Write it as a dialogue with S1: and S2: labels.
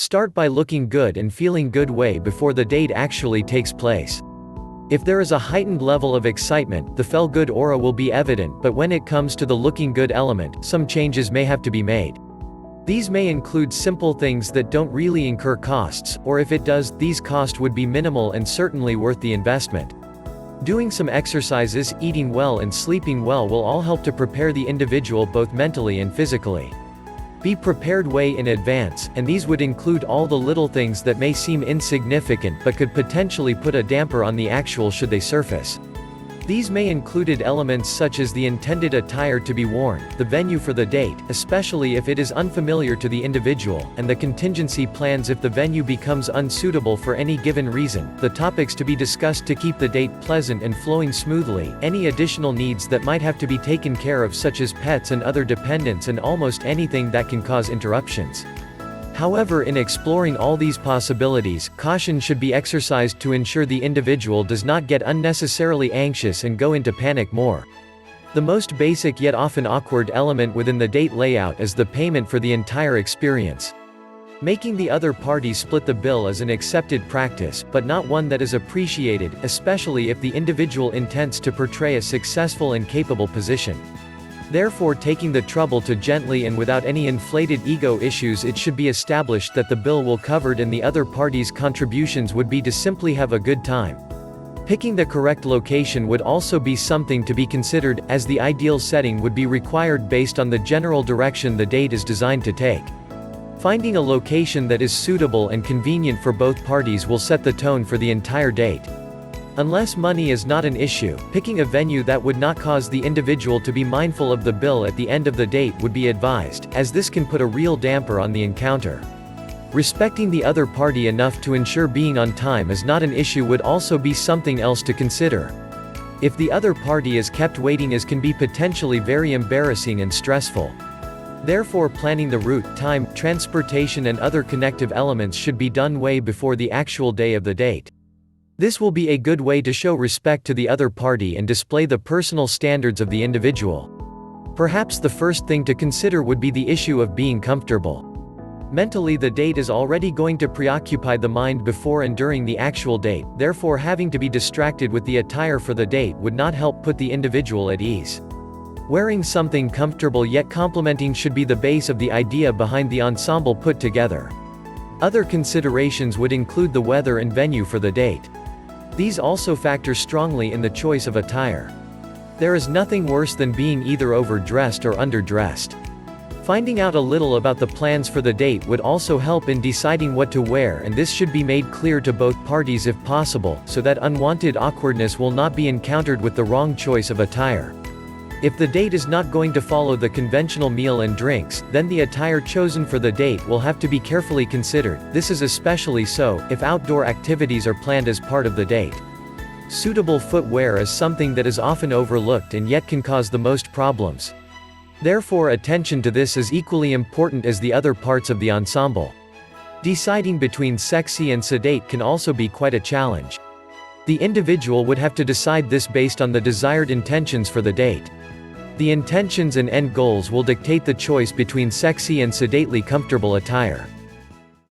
S1: Start by looking good and feeling good way before the date actually takes place. If there is a heightened level of excitement, the feel good aura will be evident, but when it comes to the looking good element, some changes may have to be made. These may include simple things that don't really incur costs, or if it does, these costs would be minimal and certainly worth the investment. Doing some exercises, eating well and sleeping well will all help to prepare the individual both mentally and physically. Be prepared way in advance, and these would include all the little things that may seem insignificant but could potentially put a damper on the actual should they surface. These may include elements such as the intended attire to be worn, the venue for the date, especially if it is unfamiliar to the individual, and the contingency plans if the venue becomes unsuitable for any given reason, the topics to be discussed to keep the date pleasant and flowing smoothly, any additional needs that might have to be taken care of such as pets and other dependents, and almost anything that can cause interruptions. However, in exploring all these possibilities, caution should be exercised to ensure the individual does not get unnecessarily anxious and go into panic more. The most basic yet often awkward element within the date layout is the payment for the entire experience. Making the other party split the bill is an accepted practice, but not one that is appreciated, especially if the individual intends to portray a successful and capable position. Therefore, taking the trouble to gently and without any inflated ego issues, it should be established that the bill will covered and the other party's contributions would be to simply have a good time. Picking the correct location would also be something to be considered, as the ideal setting would be required based on the general direction the date is designed to take. Finding a location that is suitable and convenient for both parties will set the tone for the entire date. Unless money is not an issue, picking a venue that would not cause the individual to be mindful of the bill at the end of the date would be advised, as this can put a real damper on the encounter. Respecting the other party enough to ensure being on time is not an issue would also be something else to consider. If the other party is kept waiting, as can be potentially very embarrassing and stressful. Therefore, planning the route, time, transportation and other connective elements should be done way before the actual day of the date. This will be a good way to show respect to the other party and display the personal standards of the individual. Perhaps the first thing to consider would be the issue of being comfortable. Mentally, the date is already going to preoccupy the mind before and during the actual date, therefore having to be distracted with the attire for the date would not help put the individual at ease. Wearing something comfortable yet complimenting should be the base of the idea behind the ensemble put together. Other considerations would include the weather and venue for the date. These also factor strongly in the choice of attire. There is nothing worse than being either overdressed or underdressed. Finding out a little about the plans for the date would also help in deciding what to wear, and this should be made clear to both parties if possible, so that unwanted awkwardness will not be encountered with the wrong choice of attire. If the date is not going to follow the conventional meal and drinks, then the attire chosen for the date will have to be carefully considered. This is especially so if outdoor activities are planned as part of the date. Suitable footwear is something that is often overlooked and yet can cause the most problems. Therefore, attention to this is equally important as the other parts of the ensemble. Deciding between sexy and sedate can also be quite a challenge. The individual would have to decide this based on the desired intentions for the date. The intentions and end goals will dictate the choice between sexy and sedately comfortable attire.